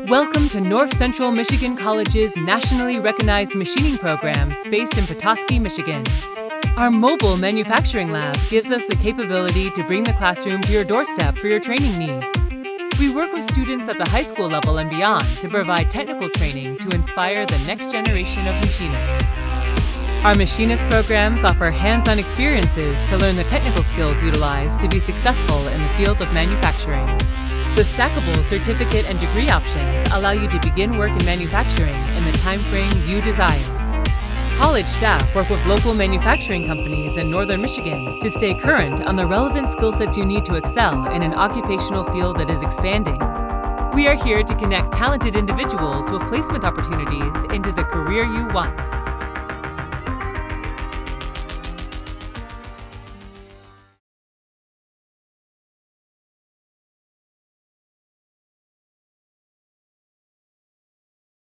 Welcome to North Central Michigan College's nationally recognized machining programs based in Petoskey, Michigan. Our mobile manufacturing lab gives us the capability to bring the classroom to your doorstep for your training needs. We work with students at the high school level and beyond to provide technical training to inspire the next generation of machinists. Our machinist programs offer hands-on experiences to learn the technical skills utilized to be successful in the field of manufacturing. The stackable certificate and degree options allow you to begin work in manufacturing in the time frame you desire. College staff work with local manufacturing companies in northern Michigan to stay current on the relevant skill sets you need to excel in an occupational field that is expanding. We are here to connect talented individuals with placement opportunities into the career you want.